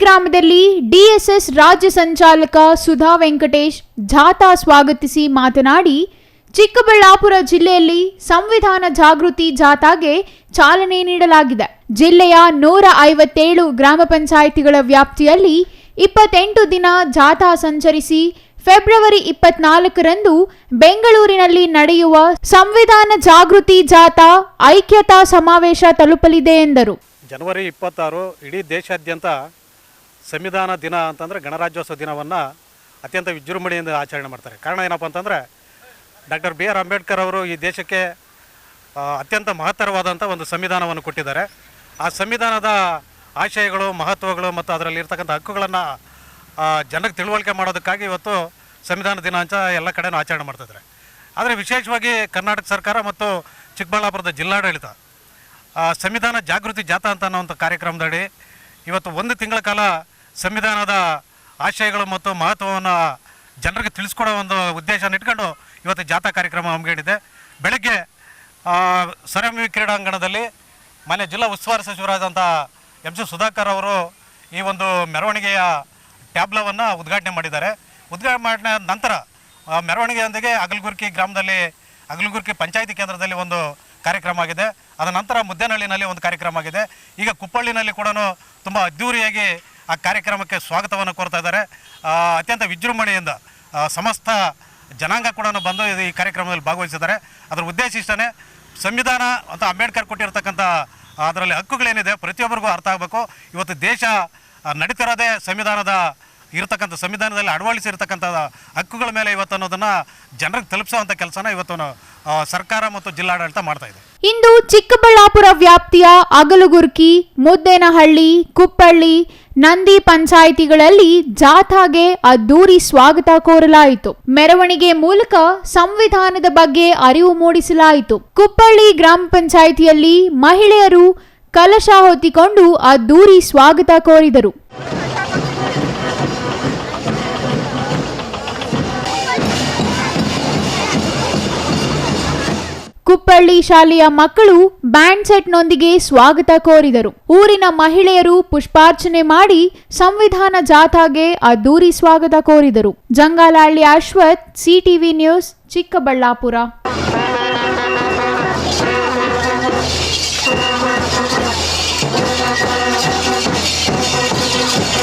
ಗ್ರಾಮದಲ್ಲಿ ಡಿಎಸ್ಎಸ್ ರಾಜ್ಯ ಸಂಚಾಲಕ ಸುಧಾ ವೆಂಕಟೇಶ್ ಜಾಥಾ ಸ್ವಾಗತಿಸಿ ಮಾತನಾಡಿ, ಚಿಕ್ಕಬಳ್ಳಾಪುರ ಜಿಲ್ಲೆಯಲ್ಲಿ ಸಂವಿಧಾನ ಜಾಗೃತಿ ಜಾಥಾಗೆ ಚಾಲನೆ ನೀಡಲಾಗಿದೆ. ಜಿಲ್ಲೆಯ 157 ಗ್ರಾಮ ಪಂಚಾಯಿತಿಗಳ ವ್ಯಾಪ್ತಿಯಲ್ಲಿ 28 ದಿನ ಜಾಥಾ ಸಂಚರಿಸಿ ಫೆಬ್ರವರಿ 24ರಂದು ಬೆಂಗಳೂರಿನಲ್ಲಿ ನಡೆಯುವ ಸಂವಿಧಾನ ಜಾಗೃತಿ ಜಾಥಾ ಐಕ್ಯತಾ ಸಮಾವೇಶ ತಲುಪಲಿದೆ ಎಂದರು. ಜನವರಿ 26 ಇಡೀ ದೇಶಾದ್ಯಂತ ಸಂವಿಧಾನ ದಿನ ಅಂತಂದರೆ ಗಣರಾಜ್ಯೋತ್ಸವ ದಿನವನ್ನು ಅತ್ಯಂತ ವಿಜೃಂಭಣೆಯಿಂದ ಆಚರಣೆ ಮಾಡ್ತಾರೆ. ಕಾರಣ ಏನಪ್ಪ ಅಂತಂದರೆ ಡಾಕ್ಟರ್ ಬಿ ಆರ್ ಅಂಬೇಡ್ಕರ್ ಅವರು ಈ ದೇಶಕ್ಕೆ ಅತ್ಯಂತ ಮಹತ್ತರವಾದಂಥ ಒಂದು ಸಂವಿಧಾನವನ್ನು ಕೊಟ್ಟಿದ್ದಾರೆ. ಆ ಸಂವಿಧಾನದ ಆಶಯಗಳು, ಮಹತ್ವಗಳು ಮತ್ತು ಅದರಲ್ಲಿರ್ತಕ್ಕಂಥ ಹಕ್ಕುಗಳನ್ನು ಜನಕ್ಕೆ ತಿಳುವಳಿಕೆ ಮಾಡೋದಕ್ಕಾಗಿ ಇವತ್ತು ಸಂವಿಧಾನ ದಿನ ಅಂತ ಎಲ್ಲ ಕಡೆಯೂ ಆಚರಣೆ ಮಾಡ್ತಿದ್ದಾರೆ. ಆದರೆ ವಿಶೇಷವಾಗಿ ಕರ್ನಾಟಕ ಸರ್ಕಾರ ಮತ್ತು ಚಿಕ್ಕಬಳ್ಳಾಪುರದ ಜಿಲ್ಲಾಡಳಿತ ಸಂವಿಧಾನ ಜಾಗೃತಿ ಜಾಥಾ ಅಂತ ಅನ್ನೋಂಥ ಕಾರ್ಯಕ್ರಮದಡಿ ಇವತ್ತು 1 ತಿಂಗಳ ಕಾಲ ಸಂವಿಧಾನದ ಆಶಯಗಳು ಮತ್ತು ಮಹತ್ವವನ್ನು ಜನರಿಗೆ ತಿಳಿಸ್ಕೊಡೋ ಒಂದು ಉದ್ದೇಶನ ಇಟ್ಕೊಂಡು ಇವತ್ತು ಜಾಥಾ ಕಾರ್ಯಕ್ರಮ ಹಮ್ಮಿಕೊಂಡಿದೆ. ಬೆಳಗ್ಗೆ ಸರಮಿ ಕ್ರೀಡಾಂಗಣದಲ್ಲಿ ಮಾನ್ಯ ಜಿಲ್ಲಾ ಉಸ್ತುವಾರಿ ಸಚಿವರಾದಂಥ ಎಂ ಸಿ ಸುಧಾಕರ್ ಅವರು ಈ ಒಂದು ಮೆರವಣಿಗೆಯ ಟ್ಯಾಬ್ಲೋವನ್ನು ಉದ್ಘಾಟನೆ ಮಾಡಿದ್ದಾರೆ. ಉದ್ಘಾಟನೆ ಮಾಡಿದ ನಂತರ ಮೆರವಣಿಗೆಯೊಂದಿಗೆ ಅಗಲಗುರ್ಕಿ ಗ್ರಾಮದಲ್ಲಿ, ಅಗಲಗುರ್ಕಿ ಪಂಚಾಯಿತಿ ಕೇಂದ್ರದಲ್ಲಿ ಒಂದು ಕಾರ್ಯಕ್ರಮ ಆಗಿದೆ. ಅದರ ನಂತರ ಮುದ್ದೇನಹಳ್ಳಿನಲ್ಲಿ ಒಂದು ಕಾರ್ಯಕ್ರಮ ಆಗಿದೆ. ಈಗ ಕುಪ್ಪಳ್ಳಿನಲ್ಲಿ ಕೂಡ ತುಂಬ ಅದ್ಧೂರಿಯಾಗಿ ಆ ಕಾರ್ಯಕ್ರಮಕ್ಕೆ ಸ್ವಾಗತವನ್ನು ಕೋರ್ತಾ ಇದ್ದಾರೆ. ಅತ್ಯಂತ ವಿಜೃಂಭಣೆಯಿಂದ ಸಮಸ್ತ ಜನಾಂಗ ಕೂಡ ಬಂದು ಈ ಕಾರ್ಯಕ್ರಮದಲ್ಲಿ ಭಾಗವಹಿಸಿದ್ದಾರೆ. ಅದರ ಉದ್ದೇಶ ಇಷ್ಟೇ, ಸಂವಿಧಾನ ಅಂತ ಅಂಬೇಡ್ಕರ್ ಕೊಟ್ಟಿರ್ತಕ್ಕಂಥ ಅದರಲ್ಲಿ ಹಕ್ಕುಗಳೇನಿದೆ ಪ್ರತಿಯೊಬ್ಬರಿಗೂ ಅರ್ಥ ಆಗಬೇಕು. ಇವತ್ತು ದೇಶ ನಡೀತಿರೋದೇ ಸಂವಿಧಾನದಲ್ಲಿ ಅಳವಡಿಸಿರ್ತಕ್ಕಂಥ ಹಕ್ಕುಗಳ ಮೇಲೆ ಇವತ್ತು ಅನ್ನೋದನ್ನು ಜನರಿಗೆ ತಲುಪಿಸುವಂಥ ಕೆಲಸನ ಇವತ್ತು ಸರ್ಕಾರ ಮತ್ತು ಜಿಲ್ಲಾಡಳಿತ ಮಾಡ್ತಾ ಇದೆ. ಇಂದು ಚಿಕ್ಕಬಳ್ಳಾಪುರ ವ್ಯಾಪ್ತಿಯ ಅಗಲಗುರ್ಕಿ, ಮುದ್ದೇನಹಳ್ಳಿ, ಕುಪ್ಪಳ್ಳಿ, ನಂದಿ ಪಂಚಾಯಿತಿಗಳಲ್ಲಿ ಜಾಥಾಗೆ ಅದ್ದೂರಿ ಸ್ವಾಗತ ಕೋರಲಾಯಿತು. ಮೆರವಣಿಗೆ ಮೂಲಕ ಸಂವಿಧಾನದ ಬಗ್ಗೆ ಅರಿವು ಮೂಡಿಸಲಾಯಿತು. ಕುಪ್ಪಳ್ಳಿ ಗ್ರಾಮ ಪಂಚಾಯಿತಿಯಲ್ಲಿ ಮಹಿಳೆಯರು ಕಲಶ ಹೊತ್ತಿಕೊಂಡು ಅದ್ದೂರಿ ಸ್ವಾಗತ ಕೋರಿದರು. ಕುಪ್ಪಳ್ಳಿ ಶಾಲೆಯ ಮಕ್ಕಳು ಬ್ಯಾಂಡ್ ಸೆಟ್ನೊಂದಿಗೆ ಸ್ವಾಗತ ಕೋರಿದರು. ಊರಿನ ಮಹಿಳೆಯರು ಪುಷ್ಪಾರ್ಚನೆ ಮಾಡಿ ಸಂವಿಧಾನ ಜಾಥಾಗೆ ಅದ್ದೂರಿ ಸ್ವಾಗತ ಕೋರಿದರು. Jangalahalli Ashwath, CTV news, Chikkaballapur.